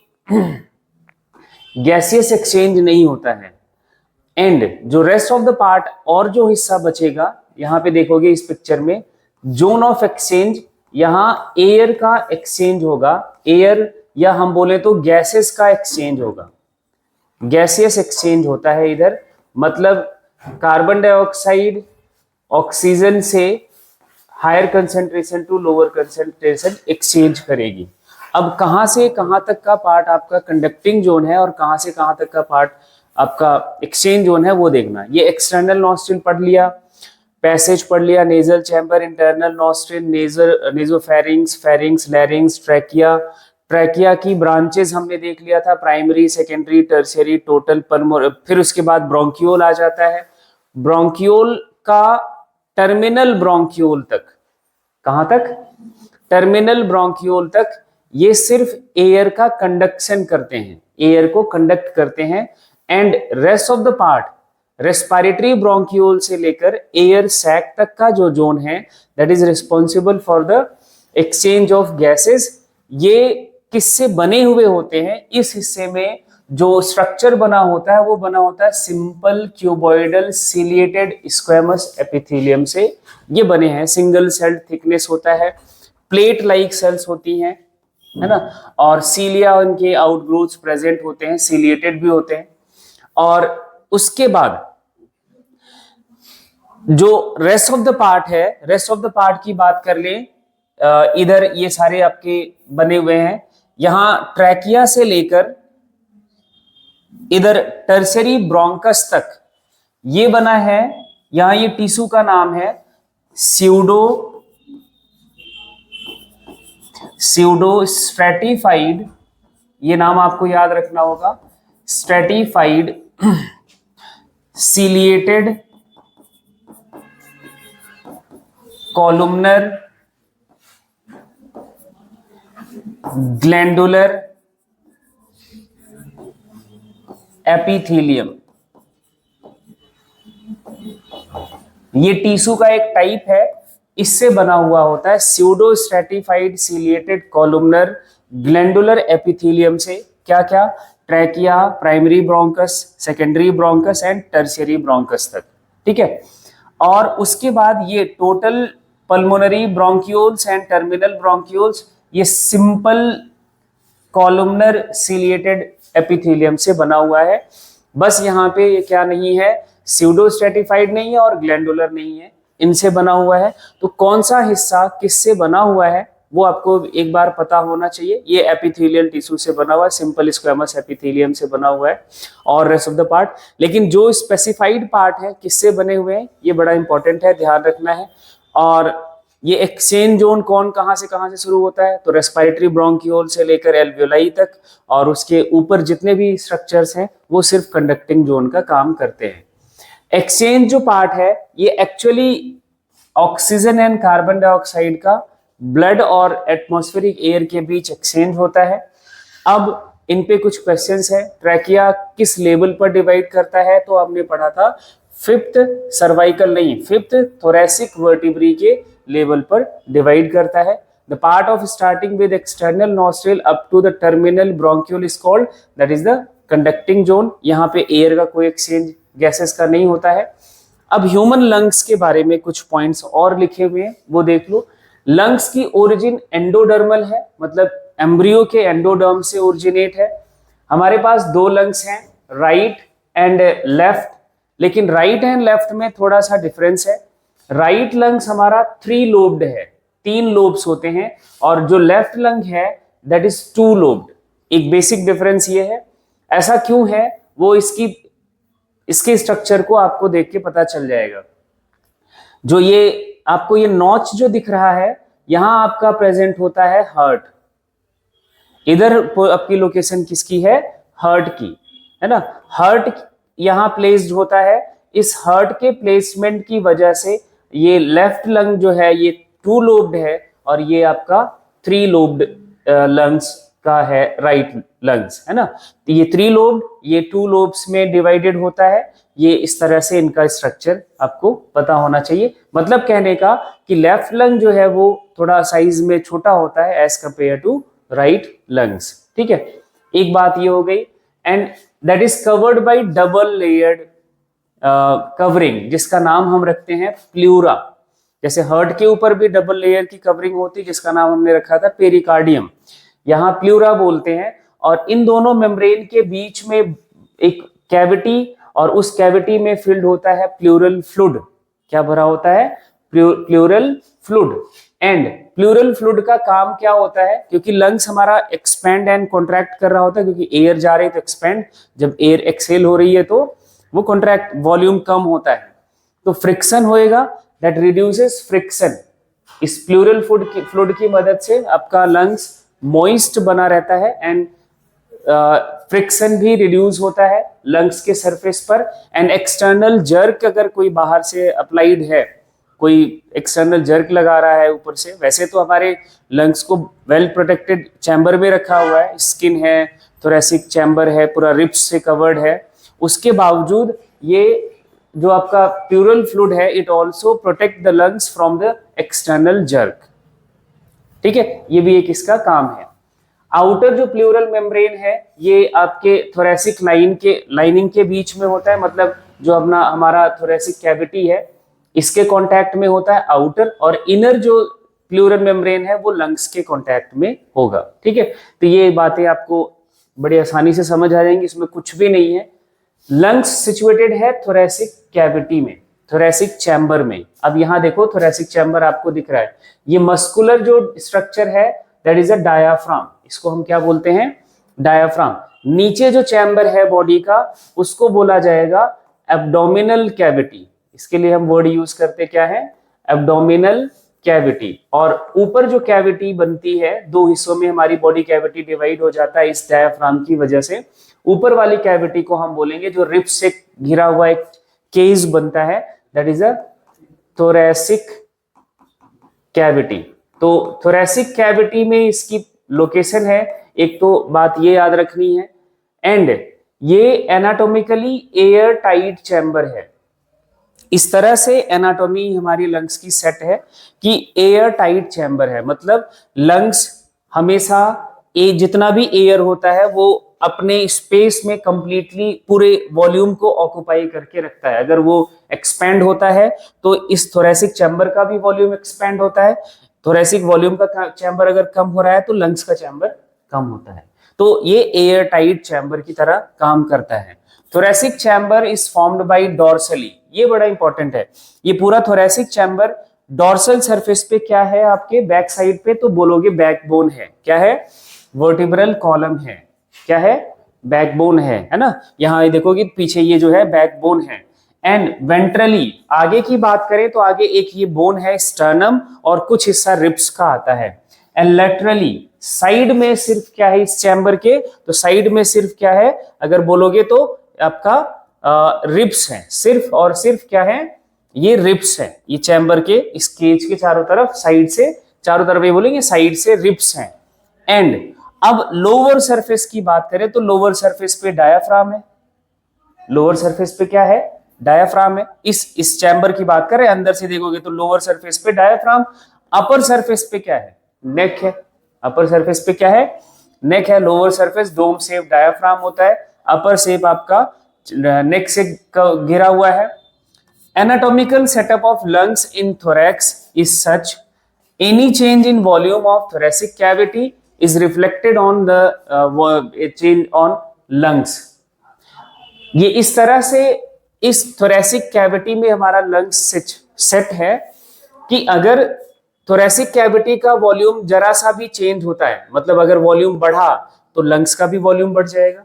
S1: गैसियस एक्सचेंज नहीं होता है। एंड जो रेस्ट ऑफ द पार्ट और जो हिस्सा बचेगा, यहाँ पे देखोगे इस पिक्चर में जोन ऑफ एक्सचेंज, यहाँ एयर का एक्सचेंज होगा, एयर या हम बोले तो गैसेस का एक्सचेंज होगा, गैसियस एक्सचेंज होता है इधर। मतलब कार्बन डाइऑक्साइड ऑक्सीजन से higher concentration to lower concentration exchange करेगी। अब कहां से कहां तक का पार्ट आपका कंडक्टिंग जोन है और कहां से कहां तक का पार्ट आपका एक्सचेंज जोन है वो देखना। ये एक्सटर्नल नॉस्ट्रिल पढ़ लिया, पैसेज पढ़ लिया, nasal chamber, internal nostril, nasopharynx, pharynx, लैरिंग्स, trachea. Trachea की ब्रांचेस हमने देख लिया था, primary, secondary, tertiary, total, pulmonary. फिर उसके बाद ब्रोंकियोल आ जाता है। ब्रोंकियोल का टर्मिनल ब्रोंकियोल तक, कहां तक? टर्मिनल ब्रोंकियोल तक ये सिर्फ एयर का कंडक्शन करते हैं, एयर को कंडक्ट करते हैं। And rest of the part, respiratory bronchiole से लेकर एयर सैक तक का जो जोन है that is responsible for the exchange of gases. ये किससे बने हुए होते हैं? इस हिस्से में जो स्ट्रक्चर बना होता है वो बना होता है simple cuboidal ciliated squamous epithelium से ये बने हैं। सिंगल सेल्ड थिकनेस होता है, प्लेट लाइक सेल्स होती हैं, है ना, और सीलिया उनके आउटग्रोथ्स प्रेजेंट होते हैं, सिलिएटेड भी होते हैं। और उसके बाद जो रेस्ट ऑफ द पार्ट है, रेस्ट ऑफ द पार्ट की बात कर लें, इधर ये सारे आपके बने हुए हैं। यहां ट्रैकिया से लेकर इधर टर्शियरी ब्रोंकस तक ये बना है। यहां ये टिश्यू का नाम है स्यूडो स्ट्रेटिफाइड, ये नाम आपको याद रखना होगा, stratified ciliated columnar glandular epithelium. ये टिश्यू का एक टाइप है, इससे बना हुआ होता है pseudo stratified ciliated columnar glandular epithelium से। क्या क्या? Trachea, primary bronchus, secondary bronchus and tertiary bronchus तक, ठीक है। और उसके बाद ये total pulmonary bronchioles and terminal bronchioles ये सिंपल कॉलुमनर सिलिएटेड एपिथेलियम से बना हुआ है। बस यहाँ पे ये क्या नहीं है, स्यूडो स्ट्रेटिफाइड नहीं है और ग्लैंडुलर नहीं है, इनसे बना हुआ है। तो कौन सा हिस्सा किससे बना हुआ है वो आपको एक बार पता होना चाहिए। ये एपिथेलियल टिश्यू से बना हुआ है, सिंपल स्क्वेमस एपिथेलियम से बना हुआ है और रेस्ट ऑफ द पार्ट। लेकिन जो स्पेसिफाइड पार्ट है किससे बने हुए हैं ये बड़ा इंपॉर्टेंट है, ध्यान रखना है। और ये एक्सचेंज जोन कहाँ से शुरू होता है, तो रेस्पिरेटरी ब्रोंकियोल से लेकर एल्वियोलाई तक, और उसके ऊपर जितने भी स्ट्रक्चर्स हैं वो सिर्फ कंडक्टिंग जोन का काम करते हैं। एक्सचेंज जो पार्ट है ये actually oxygen and carbon dioxide का ब्लड और एटमॉस्फेरिक एयर के बीच एक्सचेंज होता है। अब इन पे कुछ क्वेश्चंस है। ट्रैकिया किस लेवल पर डिवाइड करता है, तो हमने पढ़ा था फिफ्थ सर्वाइकल नहीं, फिफ्थ थोरेसिक वर्टिब्री के लेवल पर डिवाइड करता है। The part of starting with external nostril up to the terminal bronchiole is called, that is the conducting zone. यहाँ पे एयर का कोई एक्सचेंज गैसेस का नहीं होता है। अब ह्यूमन लंग्स के बारे में कुछ पॉइंट्स और लिखे हुए हैं, वो देख लो। लंग्स की ओरिजिन एंडोडर्मल है, मतलब एम्ब्रियो के एंडोडर्म से ओरिजिनेट है। हमारे पास दो लंग्स हैं, राइट एंड लेफ्ट, लेकिन राइट एंड लेफ्ट में थोड़ा सा डिफरेंस है। राइट लंग्स हमारा 3 लोब्ड है, 3 लोब्स होते हैं, और जो लेफ्ट लंग है दैट इज 2 लोब्ड। एक बेसिक डिफरेंस ये है। ऐसा क्यों है वो इसके स्ट्रक्चर को आपको देख के पता चल जाएगा। जो ये आपको ये नॉच जो दिख रहा है, यहां आपका प्रेजेंट होता है हार्ट। इधर आपकी लोकेशन किसकी है, हार्ट की, है ना। हार्ट यहां प्लेस्ड होता है। इस हार्ट के प्लेसमेंट की वजह से ये लेफ्ट लंग जो है ये 2 लोब्ड है, और ये आपका 3 लोब्ड लंग्स का है राइट लंग्स, है ना। तो ये 3 लोब्ड, ये 2 लोब्स में डिवाइडेड होता है। ये इस तरह से इनका स्ट्रक्चर आपको पता होना चाहिए। मतलब कहने का कि लेफ्ट लंग जो है वो थोड़ा साइज में छोटा होता है as compare to right lungs, ठीक है। एक बात ये हो गई। And that is covered by double layered covering, जिसका नाम हम रखते हैं प्लूरा। जैसे हार्ट के ऊपर भी डबल लेयर की कवरिंग होती है, जिसका नाम हमने रखा था पेरिकार्डियम, यहाँ प्लूरा बोलते हैं। और इन दोनों मेम्ब्रेन के बीच में एक कैविटी, और उस कैविटी में फिल्ड होता है प्लूरल फ्लूइड। क्या भरा होता है, pleural fluid. And pleural fluid का काम क्या होता है, क्योंकि लंग्स हमारा एक्सपेंड एंड कॉन्ट्रैक्ट कर रहा होता है, क्योंकि एयर जा रही है तो एक्सपेंड, जब एयर एक्सेल हो रही है तो वो कॉन्ट्रैक्ट, वॉल्यूम कम होता है, तो फ्रिक्शन होएगा, दैट रिड्यूसेस फ्रिक्शन। इस प्लूरल फ्लूइड की मदद से आपका लंग्स मॉइस्ट बना रहता है, एंड फ्रिक्शन भी रिड्यूस होता है लंग्स के सरफेस पर। एंड एक्सटर्नल जर्क अगर कोई बाहर से अप्लाइड है, कोई एक्सटर्नल जर्क लगा रहा है ऊपर से, वैसे तो हमारे लंग्स को वेल प्रोटेक्टेड चैम्बर में रखा हुआ है, स्किन है, थोरेसिक चैम्बर है, पूरा रिब्स से कवर्ड है, उसके बावजूद ये जो आपका प्लूरल फ्लूइड है it also protect the lungs from the external jerk, ठीक है। ये भी एक इसका काम है। आउटर जो प्लूरल मेम्ब्रेन है ये आपके थोरेसिक लाइनिंग के बीच में होता है, मतलब जो अपना हमारा थोरेसिक कैविटी है इसके कांटेक्ट में होता है आउटर, और इनर जो प्लूरल मेम्ब्रेन है वो लंग्स के कांटेक्ट में होगा, ठीक है। तो ये बातें आपको बड़ी आसानी से समझ आ जाएंगी, इसमें कुछ भी नहीं है। लंग्स सिचुएटेड है थोरेसिक कैविटी में, थोरेसिक चैम्बर में। अब यहां देखो थोरेसिक चैम्बर आपको दिख रहा है, ये मस्कुलर जो स्ट्रक्चर है दैट इज अ डायाफ्राम, इसको हम क्या बोलते हैं, डायाफ्राम। नीचे जो चैम्बर है बॉडी का उसको बोला जाएगा एब्डोमिनल कैविटी, इसके लिए हम वर्ड यूज करते क्या है, एब्डोमिनल कैविटी। और ऊपर जो कैविटी बनती है, 2 हिस्सों में हमारी बॉडी कैविटी डिवाइड हो जाता है इस डायाफ्राम की वजह से। ऊपर वाली कैविटी को हम बोलेंगे, जो रिब्स से घिरा हुआ एक केज बनता है, that is a thoracic cavity. तो थोरेसिक कैविटी में इसकी लोकेशन है, एक तो बात ये याद रखनी है। एंड ये एनाटॉमिकली एयर टाइट चैम्बर है। इस तरह से एनाटॉमी हमारी लंग्स की सेट है कि एयर टाइट चैम्बर है, मतलब लंग्स हमेशा जितना भी एयर होता है वो अपने स्पेस में कंप्लीटली पूरे वॉल्यूम को ऑक्युपाई करके रखता है। अगर वो एक्सपैंड होता है तो इस थोरेसिक चैम्बर का भी वॉल्यूम एक्सपैंड होता है। थोरेसिक वॉल्यूम का चैम्बर अगर कम हो रहा है तो लंग्स का चैम्बर कम होता है। तो ये एयर टाइट चैम्बर की तरह काम करता है। Thoracic chamber is formed by dorsally, ये बड़ा इंपॉर्टेंट है। ये पूरा थोरेसिक चैम्बर डॉर्सल सरफेस पे क्या है आपके बैक साइड पे, तो बोलोगे बैकबोन है। क्या है? वर्टिब्रल कॉलम है। क्या है? बैकबोन है ना। यहाँ देखोगे पीछे ये जो है बैकबोन है। एंड वेंट्रली आगे की बात करें तो आगे एक ये बोन है स्टर्नम, और कुछ हिस्सा रिब्स का आता है। एंड लेटरली साइड में सिर्फ क्या है इस चैम्बर के, तो साइड में सिर्फ क्या है अगर बोलोगे तो आपका रिब्स है, सिर्फ और सिर्फ क्या है, ये रिब्स है। ये चैम्बर के इस केज के चारों तरफ साइड से, चारों तरफ ये बोलेंगे साइड से रिब्स हैं। एंड अब लोअर सरफेस की बात करें तो लोअर सरफेस पे डायाफ्राम है। लोअर सरफेस पे क्या है? डायाफ्राम है। इस चैम्बर की बात करें अंदर से देखोगे तो लोअर सरफेस पे डायाफ्राम। अपर सरफेस पे क्या है? नेक है। अपर सरफेस पे क्या है? नेक है। Lower surface dome shape diaphragm होता है, अपर शेप आपका नेक से घिरा हुआ है। Anatomical setup of lungs in thorax is such any change in volume of thoracic cavity is reflected on the change on lungs। ये इस तरह से इस thoracic cavity में हमारा lungs सेट है कि अगर thoracic cavity का वॉल्यूम जरा सा भी चेंज होता है, मतलब अगर वॉल्यूम बढ़ा तो लंग्स का भी वॉल्यूम बढ़ जाएगा,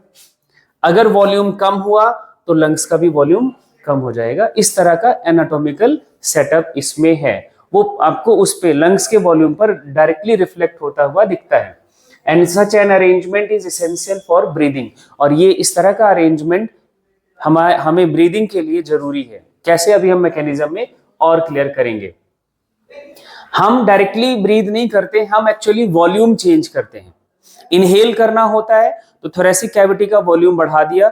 S1: अगर वॉल्यूम कम हुआ तो लंग्स का भी वॉल्यूम कम हो जाएगा। इस तरह का एनाटॉमिकल सेटअप इसमें है, वो आपको उस पे लंग्स के वॉल्यूम पर डायरेक्टली रिफ्लेक्ट होता हुआ दिखता है। And such an arrangement is essential for breathing, और ये इस तरह का अरेंजमेंट हमें ब्रीदिंग के लिए जरूरी है। कैसे? अभी हम मैकेनिज्म में और क्लियर करेंगे। हम डायरेक्टली ब्रीद नहीं करते, हम एक्चुअली वॉल्यूम चेंज करते हैं। इनहेल करना होता है तो थोरेसिक कैविटी का वॉल्यूम बढ़ा दिया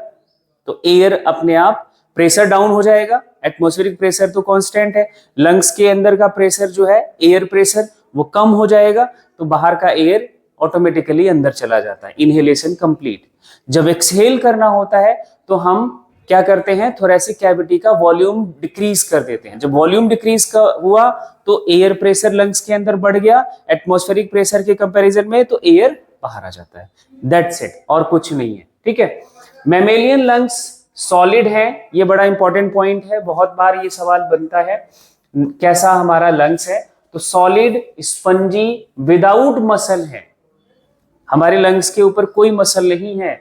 S1: तो एयर अपने आप प्रेशर डाउन हो जाएगा। एटमॉस्फेरिक प्रेशर तो कांस्टेंट है, लंग्स के अंदर का प्रेशर जो है एयर प्रेशर वो कम हो जाएगा, तो बाहर का एयर ऑटोमेटिकली अंदर चला जाता है। Inhalation complete. जब एक्सहेल करना होता है तो हम क्या करते हैं, थोरेसिक कैविटी का वॉल्यूम डिक्रीज कर देते हैं। जब वॉल्यूम डिक्रीज का हुआ तो एयर प्रेशर लंग्स के अंदर बढ़ गया एटमॉस्फेरिक प्रेशर के कंपैरिजन में, तो एयर बाहर आ जाता है। दैट्स इट, और कुछ नहीं है। ठीक है। मैमेलियन लंग्स सॉलिड है, ये बड़ा इंपॉर्टेंट पॉइंट है, बहुत बार ये सवाल बनता है कैसा हमारा लंग्स है। तो सॉलिड स्पंजी विदाउट मसल है, हमारे लंग्स के ऊपर कोई मसल नहीं है।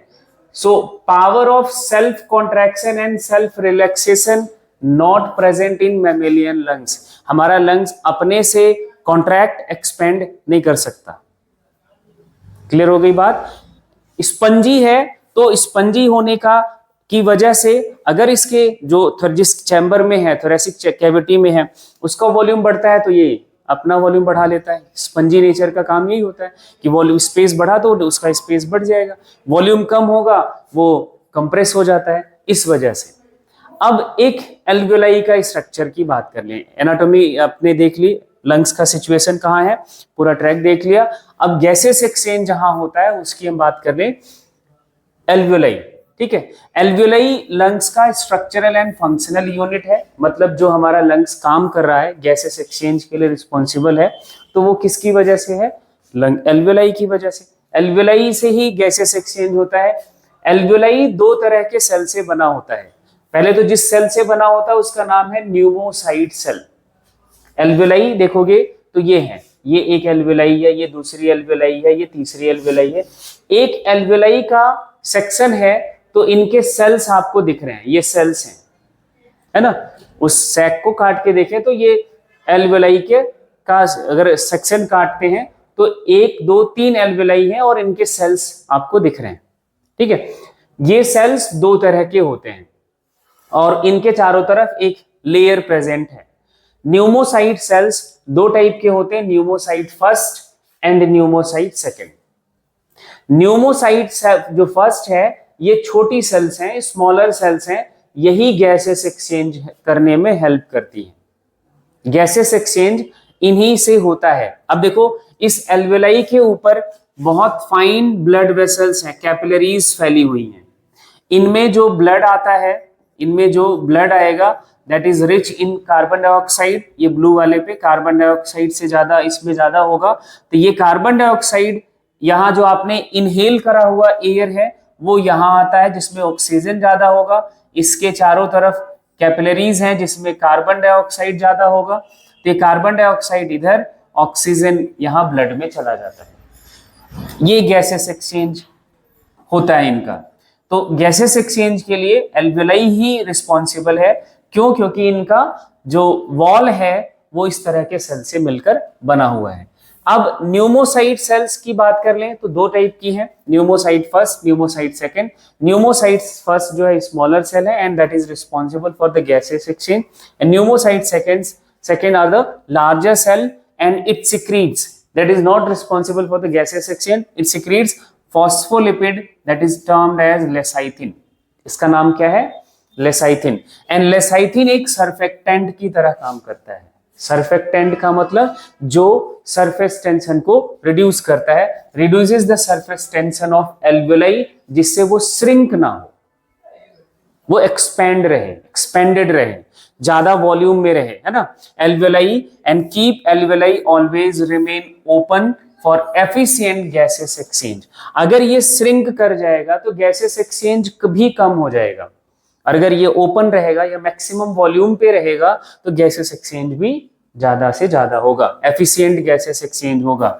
S1: So power of self contraction and self relaxation not present in mammalian lungs. हमारा लंग्स अपने से कॉन्ट्रैक्ट एक्सपेंड नहीं कर सकता। क्लियर हो गई बात? स्पंजी है तो स्पंजी होने की वजह से अगर इसके जो जिस चैम्बर में है, थोरेसिक कैविटी में है, उसका वॉल्यूम बढ़ता है तो ये अपना वॉल्यूम बढ़ा लेता है। स्पंजी नेचर का काम यही होता है कि वॉल्यूम स्पेस बढ़ा तो उसका स्पेस बढ़ जाएगा, वॉल्यूम कम होगा वो कंप्रेस हो जाता है, इस वजह से। अब एक एल्वियोलाई का स्ट्रक्चर की बात कर लें। एनाटॉमी आपने देख ली, लंग्स का सिचुएशन कहाँ है, पूरा ट्रैक देख लिया। अब गैसेस एक्सचेंज जहां होता है उसकी हम बात कर लें, एल्वियोलाई। ठीक है। एल्वियोलाई लंग्स का स्ट्रक्चरल एंड फंक्शनल यूनिट है, मतलब जो हमारा लंग्स काम कर रहा है, गैसेस एक्सचेंज के लिए रिस्पॉन्सिबल है, तो वो किसकी वजह से है? एल्वियोलाई की वजह से। एल्वियोलाई से ही गैसेस एक्सचेंज होता है। एल्वियोलाई दो तरह के सेल से बना होता है। पहले तो जिस सेल से बना होता है उसका नाम है न्यूमोसाइट सेल। एल्वियोलाई देखोगे तो ये है, ये एक एल्वियोलाई है, ये दूसरी एल्वियोलाई है, ये तीसरी एल्वियोलाई है। एक एल्वियोलाई का सेक्शन है तो इनके सेल्स आपको दिख रहे हैं, ये सेल्स हैं, है ना। उस सैक को काट के देखें तो ये एल्वियोलाई के का अगर सेक्शन काटते हैं तो 1 2 3 एल्वियोलाई हैं और इनके सेल्स आपको दिख रहे हैं। ठीक है। ये सेल्स दो तरह के होते हैं और इनके चारों तरफ एक लेयर प्रेजेंट है। न्यूमोसाइट सेल्स दो टाइप के होते हैं, pneumocyte first and pneumocyte second. Pneumocyte जो फर्स्ट है ये छोटी सेल्स हैं, स्मॉलर सेल्स हैं, यही गैसेस एक्सचेंज करने में हेल्प करती है। गैसेस एक्सचेंज इन्हीं से होता है। अब देखो इस एल्वियोलाई के ऊपर बहुत फाइन ब्लड वेसल्स हैं, कैपिलरीज फैली हुई हैं। इनमें जो ब्लड आता है, इनमें जो ब्लड आएगा that is rich in carbon dioxide. ये ब्लू वाले पे कार्बन डाइऑक्साइड से ज्यादा इसमें ज्यादा होगा। तो ये कार्बन डाइऑक्साइड यहाँ जो आपने इनहेल करा हुआ एयर है वो यहाँ आता है जिसमें ऑक्सीजन ज्यादा होगा। इसके चारों तरफ कैपिलरीज हैं जिसमें कार्बन डाइऑक्साइड ज्यादा होगा, तो ये कार्बन डाइऑक्साइड इधर, ऑक्सीजन यहाँ ब्लड में चला जाता है। ये गैसेस एक्सचेंज होता है इनका। तो गैसेस एक्सचेंज के लिए एल्वेलाई ही रिस्पॉन्सिबल है। क्यों? क्योंकि इनका जो वॉल है वो इस तरह के सेल से मिलकर बना हुआ है। अब न्यूमोसाइट सेल्स की बात कर लें तो दो टाइप की है, pneumocyte first, pneumocyte second. Pneumocyte first जो है स्मॉलर सेल है and that is responsible for the gases exchange, and pneumocyte second are the larger cell and it secretes, that is not responsible for the gaseous exchange, it secretes phospholipid that is termed as lecithin। इसका नाम क्या है? लेसाइथिन। And लेसाइथिन एक surfactant की तरह काम करता है। सर्फेक्टेंट का मतलब जो सरफेस टेंशन को रिड्यूस करता है, reduces the surface tension of alveoli, जिससे वो श्रिंक ना हो, वो एक्सपेंडेड रहे, ज्यादा वॉल्यूम में रहे, है ना। Alveoli and keep alveoli always remain open for efficient gases exchange. अगर ये श्रिंक कर जाएगा तो गैसेस एक्सचेंज भी कम हो जाएगा, और अगर ये ओपन रहेगा या मैक्सिमम वॉल्यूम पे रहेगा तो गैसेस एक्सचेंज भी ज्यादा से ज्यादा होगा, एफिशिएंट गैसेस एक्सचेंज होगा।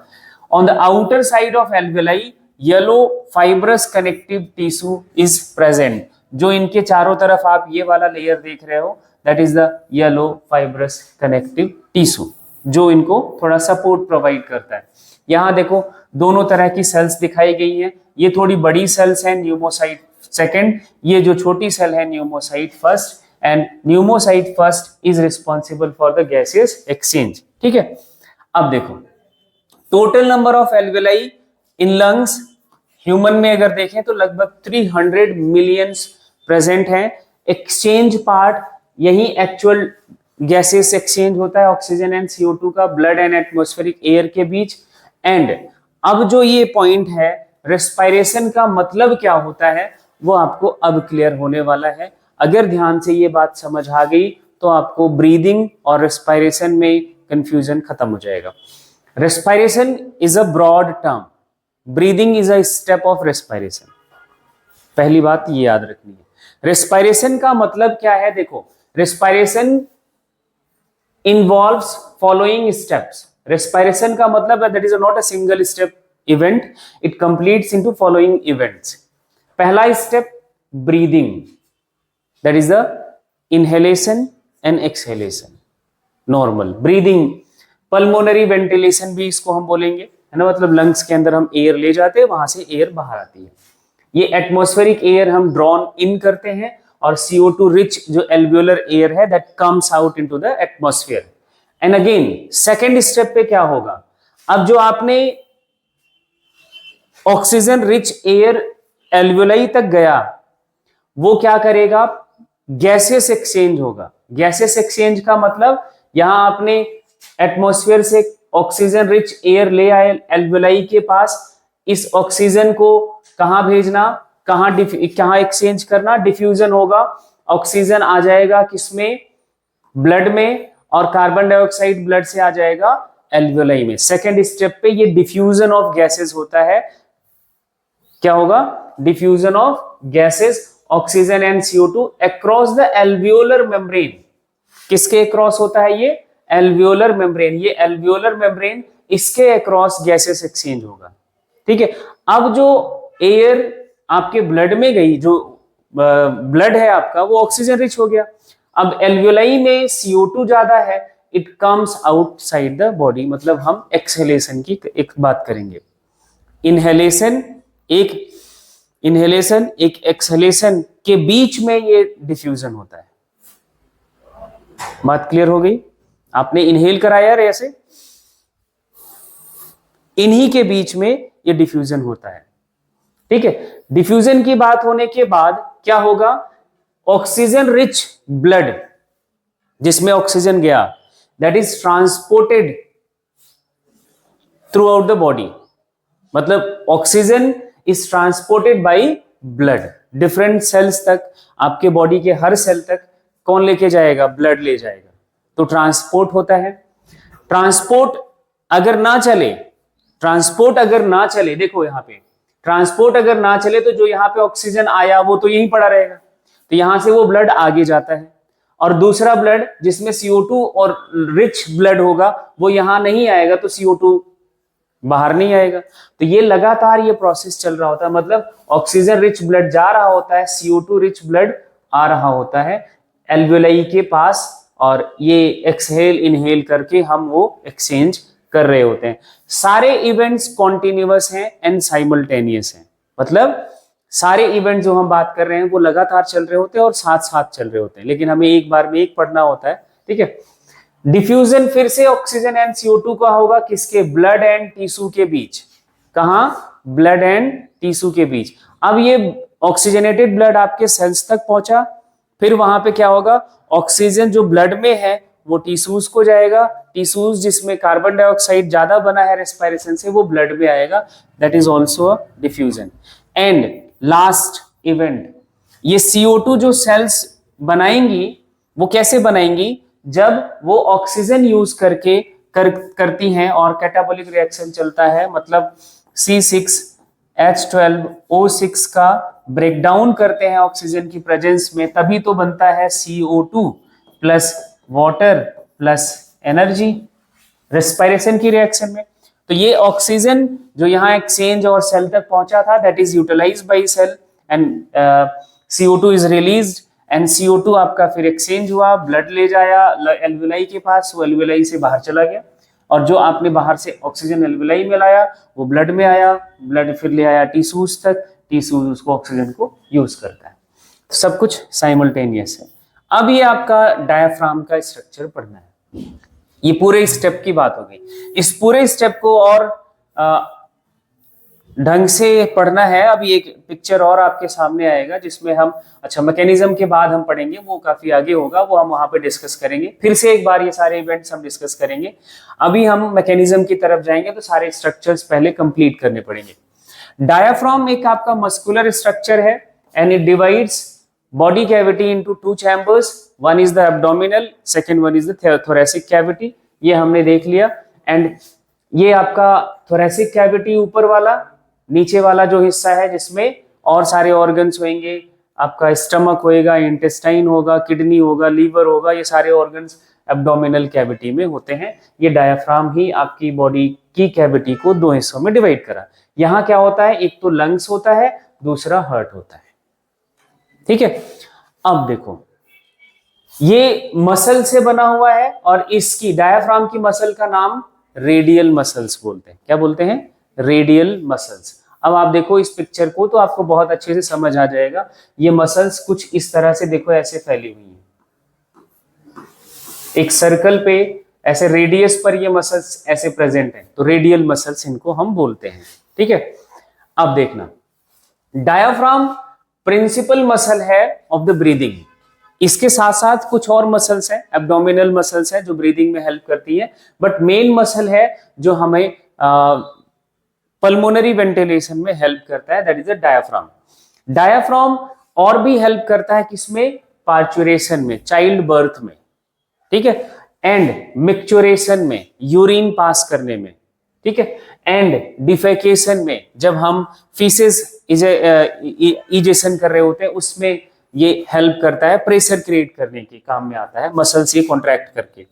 S1: On the outer side of alveoli yellow fibrous connective tissue is present. जो इनके चारों तरफ आप ये वाला लेयर देख रहे हो, that is the yellow fibrous connective tissue, जो इनको थोड़ा सपोर्ट प्रोवाइड करता है। यहाँ देखो दोनों तरह की सेल्स दिखाई गई हैं। ये थोड़ी बड़ी सेल्स हैं, न्यूमोसाइट सेकंड, ये जो छोटी सेल है pneumocyte first, and pneumocyte first is responsible for the gases exchange. ठीक है, अब देखो total number of alveoli in lungs, human में अगर देखें तो लगभग 300 मिलियंस प्रेजेंट हैं। एक्सचेंज पार्ट यही एक्चुअल गैसेस एक्सचेंज होता है, ऑक्सीजन एंड CO2 का ब्लड एंड एटमॉस्फेरिक एयर के बीच। एंड अब जो ये पॉइंट है, रेस्पिरेशन का मतलब क्या होता है, वो आपको अब क्लियर होने वाला है। अगर ध्यान से ये बात समझ आ गई तो आपको ब्रीदिंग और रेस्पिरेशन में कंफ्यूजन खत्म हो जाएगा। Respiration is a broad term, breathing is a step of respiration. पहली बात ये याद रखनी है। रेस्पिरेशन का मतलब क्या है? देखो, respiration involves following steps. Respiration का मतलब that is not a single step event, it completes into following events. पहला step breathing, that is the inhalation and exhalation, normal breathing. Pulmonary ventilation भी इसको हम बोलेंगे, है ना, मतलब लंग्स के अंदर हम एयर ले जाते हैं, वहां से एयर बाहर आती है। ये एटमॉस्फेरिक एयर हम ड्रॉन इन करते हैं, और CO2 रिच जो एल्वियोलर एयर है that comes out into the atmosphere. And again second step पे क्या होगा? अब जो आपने ऑक्सीजन रिच एयर एल्वियोलाई तक गया, वो क्या करेगा? गैसेस एक्सचेंज होगा। गैसेस एक्सचेंज का मतलब यहां आपने एटमॉस्फेयर से ऑक्सीजन रिच एयर ले आए एल्वियोलाई के पास, इस ऑक्सीजन को कहां भेजना, कहां एक्सचेंज करना? डिफ्यूजन होगा। ऑक्सीजन आ जाएगा किसमें? ब्लड में, और कार्बन डाइऑक्साइड ब्लड से आ जाएगा एल्वियोलाई में। सेकेंड स्टेप पे ये डिफ्यूजन ऑफ गैसेस होता है। क्या होगा? Diffusion of gases, oxygen and CO2 across the alveolar membrane. किसके अक्रॉस होता है ये? Alveolar membrane. ये एल्वियोलर मेम्ब्रेन, इसके अक्रॉस गैसेस एक्सचेंज होगा। ठीक है, अब जो एयर आपके ब्लड में गई, जो ब्लड है आपका, वो ऑक्सीजन रिच हो गया। अब एल्वियोलाई में CO2 ज्यादा है, it comes outside the body, मतलब हम एक्सहेलेशन की एक बात करेंगे। इनहेलेशन एक एक्सहेलेशन के बीच में ये डिफ्यूजन होता है। बात क्लियर हो गई? आपने इनहेल कराया यार, ऐसे इन्हीं के बीच में ये डिफ्यूजन होता है। ठीक है, डिफ्यूजन की बात होने के बाद क्या होगा? ऑक्सीजन रिच ब्लड, जिसमें ऑक्सीजन गया, that is transported throughout the body. मतलब oxygen is transported by blood different cells तक, आपके बॉडी के हर सेल तक कौन लेके जाएगा? ब्लड ले जाएगा। तो ट्रांसपोर्ट होता है। ट्रांसपोर्ट अगर ना चले, देखो यहां पे ट्रांसपोर्ट अगर ना चले तो जो यहां पे ऑक्सीजन आया वो तो यहीं पड़ा रहेगा, तो यहां से वो ब्लड आगे जाता है, और दूसरा ब्लड जिसमें CO2 और रिच ब्लड होगा वो यहां नहीं आएगा, तो CO2 बाहर नहीं आएगा। तो ये लगातार ये प्रोसेस चल रहा होता है, मतलब ऑक्सीजन रिच ब्लड जा रहा होता है, CO2 रिच ब्लड आ रहा होता है एल्वियोलाई के पास, और ये एक्सहेल इनहेल करके हम वो एक्सचेंज कर रहे होते हैं। सारे इवेंट्स कॉन्टिन्यूअस हैं एंड साइमल्टेनियस हैं, मतलब सारे इवेंट जो हम बात कर रहे हैं वो लगातार चल रहे होते हैं और साथ साथ चल रहे होते हैं, लेकिन हमें एक बार में एक पढ़ना होता है, ठीक है। डिफ्यूजन फिर से ऑक्सीजन एंड CO2 का होगा, किसके? ब्लड एंड टिश्यू के बीच। कहां? ब्लड एंड टिश्यू के बीच। अब ये ऑक्सीजनेटेड ब्लड आपके सेल्स तक पहुंचा, फिर वहां पे क्या होगा? ऑक्सीजन जो ब्लड में है वो टिश्यूज को जाएगा, टिश्यूज जिसमें कार्बन डाइऑक्साइड ज्यादा बना है रेस्पिरेशन से वो ब्लड में आएगा, that is also a diffusion. And last event, ये CO2 जो सेल्स बनाएंगी वो कैसे बनाएंगी? जब वो ऑक्सीजन यूज करके करती हैं और कैटाबॉलिक रिएक्शन चलता है, मतलब C6H12O6 का ब्रेकडाउन करते हैं ऑक्सीजन की प्रेजेंस में, तभी तो बनता है CO2 plus water plus energy respiration की रिएक्शन में। तो ये ऑक्सीजन जो यहाँ एक्सचेंज और सेल तक पहुंचा था, that is utilised by cell and CO2 is released, and CO2 आपका फिर एक्सचेंज हुआ, ब्लड ले जाया एल्वियोलाई के पास, वो एल्वियोलाई से बाहर चला गया, और जो आपने बाहर से ऑक्सीजन एल्वियोलाई में लाया वो ब्लड में आया, ब्लड फिर ले आया टिश्यूज तक, टिश्यूज उसको ऑक्सीजन को यूज करता है। तो सब कुछ साइमल्टेनियस है। अब ये आपका डायफ्राम का स्ट्रक्चर पढ़ना है, ये पूरे स्टेप की बात हो गई। इस पूरे स्टेप को और ढंग से पढ़ना है। अब ये एक पिक्चर और आपके सामने आएगा जिसमें हम, अच्छा मैकेनिज्म के बाद हम पढ़ेंगे, वो काफी आगे होगा, वो हम वहां पे डिस्कस करेंगे। फिर से एक बार ये सारे इवेंट्स हम डिस्कस करेंगे। अभी हम मैकेनिज्म की तरफ जाएंगे तो सारे स्ट्रक्चर्स पहले कंप्लीट करने पड़ेंगे। डायाफ्राम एक आपका मस्कुलर स्ट्रक्चर है and it divides body cavity into two chambers, one is the abdominal, second one is the thoracic cavity, ये हमने देख लिया। एंड ये आपका thoracic cavity ऊपर वाला, नीचे वाला जो हिस्सा है जिसमें और सारे ऑर्गन्स होंगे, आपका स्टमक होएगा, इंटेस्टाइन होगा, किडनी होगा, लीवर होगा, ये सारे ऑर्गन्स एब्डोमिनल कैविटी में होते हैं। ये डायाफ्राम ही आपकी बॉडी की कैविटी को दो हिस्सों में डिवाइड करा। यहाँ क्या होता है? एक तो लंग्स होता है, दूसरा हार्ट होता है, ठीक है। अब देखो ये मसल से बना हुआ है और इसकी डायाफ्राम की मसल का नाम रेडियल मसल्स बोलते हैं। क्या बोलते हैं? Radial muscles. अब आप देखो इस पिक्चर को तो आपको बहुत अच्छे से समझ आ जाएगा। ये मसल्स कुछ इस तरह से देखो ऐसे फैली हुई हैं, एक सर्कल पे ऐसे रेडियस पर ये मसल्स ऐसे प्रेजेंट हैं, तो रेडियल मसल्स इनको हम बोलते हैं, ठीक है। अब देखना, डायाफ्राम प्रिंसिपल मसल है ऑफ द ब्रीदिंग। इसके साथ साथ कुछ और मसल्स हैं, एब्डोमिनल मसल्स हैं जो ब्रीदिंग में हेल्प करती है, बट मेन मसल है जो हमें पल्मोनरी वेंटिलेशन में हेल्प करता है, that is the diaphragm. Diaphragm और भी हेल्प करता है किसमें? पार्चुरेशन में, चाइल्ड बर्थ में, ठीक है, एंड मिक्चुरेशन में, यूरिन पास करने में, ठीक है, एंड डिफेकेशन में, जब हम फीसेस इजेशन कर रहे होते हैं उसमें ये हेल्प करता है, प्रेशर क्रिएट करने के काम में आता है, मसल्स ये कॉन्ट्रैक्ट करके,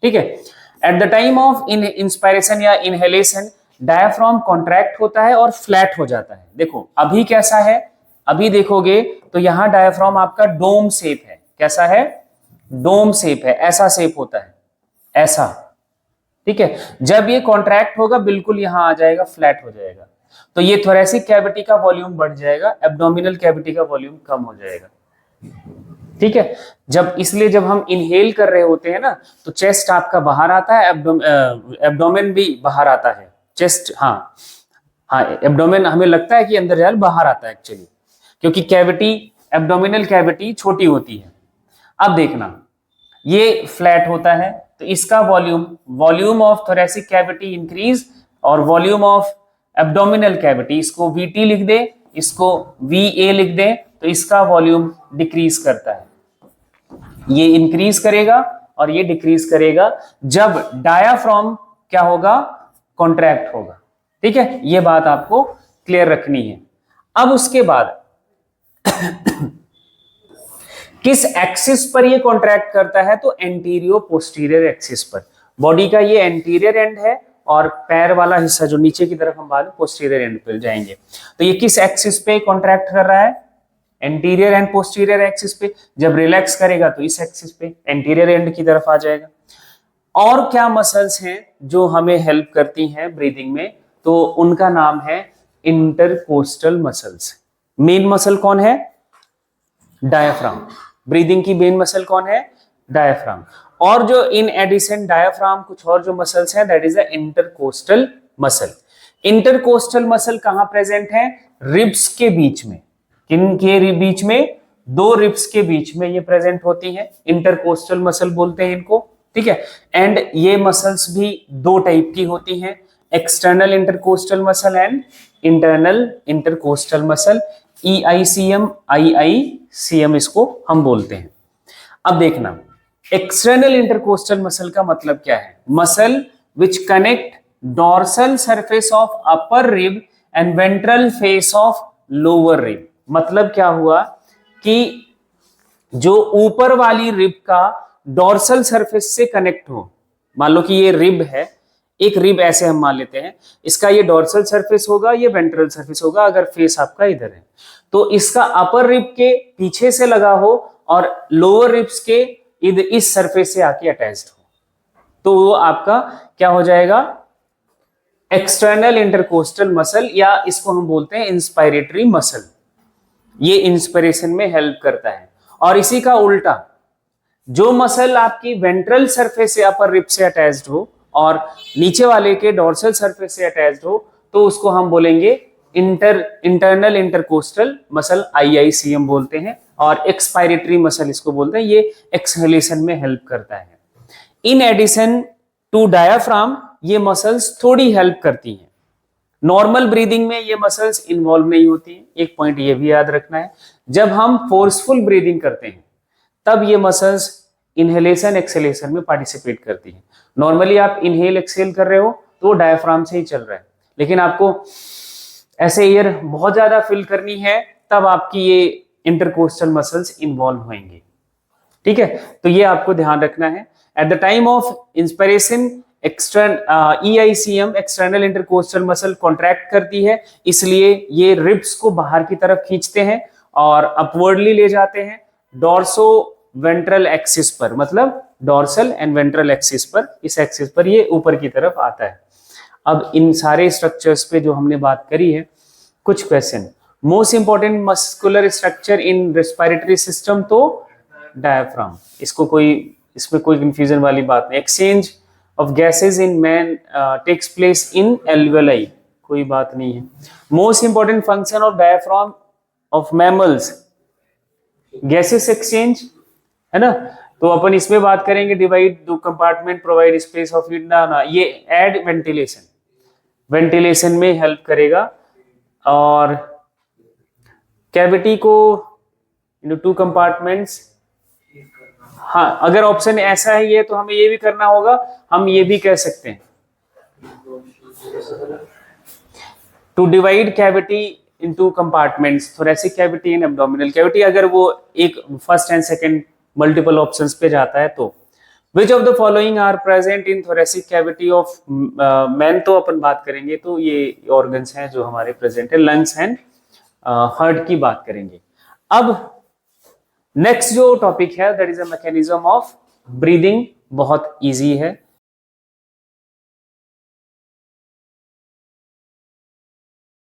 S1: ठीक है। At the time of inspiration या इनहेलेशन डायाफ्राम कॉन्ट्रैक्ट होता है और फ्लैट हो जाता है। देखो अभी कैसा है, अभी देखोगे तो यहाँ डायाफ्राम आपका डोम शेप है। कैसा है? डोम शेप है, ऐसा शेप होता है, ऐसा, ठीक है। जब ये कॉन्ट्रैक्ट होगा बिल्कुल यहां आ जाएगा, फ्लैट हो जाएगा, तो ये थोरेसिक कैविटी का वॉल्यूम बढ़ जाएगा, एब्डोमिनल कैविटी का वॉल्यूम कम हो जाएगा, ठीक है। जब इसलिए जब हम इनहेल कर रहे होते हैं ना तो चेस्ट आपका बाहर आता है, एब्डोमेन भी बाहर आता है, चेस्ट, हाँ हाँ, एब्डोमेन हमें लगता है कि अंदर जाए, बाहर आता है एक्चुअली, क्योंकि कैविटी, एब्डोमिनल कैविटी छोटी होती है। अब देखना ये फ्लैट होता है तो इसका volume of thoracic cavity increase और वॉल्यूम ऑफ एब्डोमिनल कैविटी, इसको VT लिख दे, इसको VA लिख दे, तो इसका वॉल्यूम डिक्रीज करता है। ये इंक्रीज करेगा और ये डिक्रीज करेगा जब डायाफ्राम क्या होगा? कॉन्ट्रैक्ट होगा, ठीक है। ये बात आपको क्लियर रखनी है। अब उसके बाद किस एक्सिस पर ये कॉन्ट्रैक्ट करता है? तो एंटीरियो पोस्टीरियर एक्सिस पर। बॉडी का ये एंटीरियर एंड है और पैर वाला हिस्सा जो नीचे की तरफ हम बात पोस्टीरियर एंड पर जाएंगे। तो ये किस एक्सिस पे कॉन्ट्रैक्ट कर रहा है? एंटीरियर एंड पोस्टीरियर एक्सिस पे। जब रिलैक्स करेगा तो इस एक्सिस पे एंटीरियर एंड की तरफ आ जाएगा। और क्या मसल्स हैं जो हमें हेल्प करती हैं ब्रीदिंग में? तो उनका नाम है इंटरकोस्टल मसल्स। मेन मसल कौन है? डायाफ्राम। ब्रीदिंग की मेन मसल कौन है? डायाफ्राम। और जो इन एडिशन डायाफ्राम कुछ और जो मसल्स हैं, that is the intercostal muscle. Intercostal muscle कहां प्रेजेंट है? रिब्स के बीच में। किन के बीच में? दो रिब्स के बीच में ये प्रेजेंट होती है। इंटरकोस्टल मसल बोलते हैं इनको, ठीक है। एंड ये मसल्स भी दो टाइप की होती हैं, external intercostal muscle and internal intercostal muscle. EICM, IICM इसको हम बोलते हैं। अब देखना, एक्सटर्नल इंटरकोस्टल मसल का मतलब क्या है? Muscle which connect dorsal surface of upper rib end ventral face of lower rib. मतलब क्या हुआ कि जो ऊपर वाली रिब का डोर्सल सरफेस से कनेक्ट हो। मान लो कि ये रिब है, एक रिब ऐसे हम मान लेते हैं, इसका ये डोर्सल सरफेस होगा, ये वेंट्रल सरफेस होगा, अगर फेस आपका इधर है तो इसका अपर रिब के पीछे से लगा हो और लोअर रिब्स के इधर इस सरफेस से आके अटैच्ड हो, तो वो आपका क्या हो जाएगा? एक्सटर्नल इंटरकोस्टल मसल, या इसको हम बोलते हैं इंस्पायरेटरी मसल। ये इंस्पिरेशन में हेल्प करता है। और इसी का उल्टा, जो मसल आपकी वेंट्रल सरफेस से अपर रिब से अटैच्ड हो और नीचे वाले के डोर्सल सरफेस से अटैच्ड हो, तो उसको हम बोलेंगे इंटरनल इंटरकोस्टल मसल, IICM बोलते हैं। और एक्सपायरेटरी मसल इसको बोलते हैं, ये एक्सहेलेशन में हेल्प करता है। इन एडिशन टू डायाफ्राम ये मसल्स थोड़ी हेल्प करती हैं। नॉर्मल ब्रीदिंग में ये मसल्स इन्वॉल्व नहीं होती हैं। एक पॉइंट ये भी याद रखना है, जब हम फोर्सफुल ब्रीदिंग करते हैं तब ये मसल्स इनहेलेशन एक्सेलेशन में पार्टिसिपेट करती हैं। नॉर्मली आप इनहेल एक्सेल कर रहे हो तो डायाफ्राम से ही चल रहा है, लेकिन आपको ऐसे एयर बहुत ज्यादा फिल करनी है तब आपकी ये इंटरकोस्टल मसल्स इन्वॉल्व होंगे, ठीक है। तो ये आपको ध्यान रखना है। At the time of inspiration EICM external intercostal muscle contract करती है, इसलिए ये रिब्स को बाहर की तरफ खींचते हैं और अपवर्डली ले जाते हैं डॉर्सो वेंट्रल एक्सिस पर, मतलब डॉर्सल एंड वेंट्रल एक्सिस पर, इस एक्सिस पर ये ऊपर की तरफ आता है। अब इन सारे स्ट्रक्चर्स पे जो हमने बात करी है, कुछ question. Most important muscular structure in respiratory system, तो डायफ्राम। इसमें कोई कंफ्यूजन वाली बात नहीं। Exchange of gases in man takes place in alveoli, कोई बात नहीं है। Most important function of diaphragm of mammals, gases exchange, है ना। तो अपन इसमें बात करेंगे, डिवाइड दो compartment, provide space of heat, ना ये ऐड वेंटिलेशन, वेंटिलेशन में हेल्प करेगा। और कैविटी को इन टू कंपार्टमेंट्स, हाँ अगर ऑप्शन ऐसा है ये, तो हमें ये भी करना होगा, हम ये भी कह सकते हैं to divide cavity into compartments, thoracic cavity and abdominal cavity. अगर वो एक first and second multiple options पे जाता है तो which of the following are present in thoracic cavity of man, तो अपन बात करेंगे तो ये ऑर्गन्स हैं जो हमारे प्रेजेंट है, लंग्स एंड हार्ट की बात करेंगे। अब नेक्स्ट जो टॉपिक है that is a mechanism of breathing, बहुत इजी है।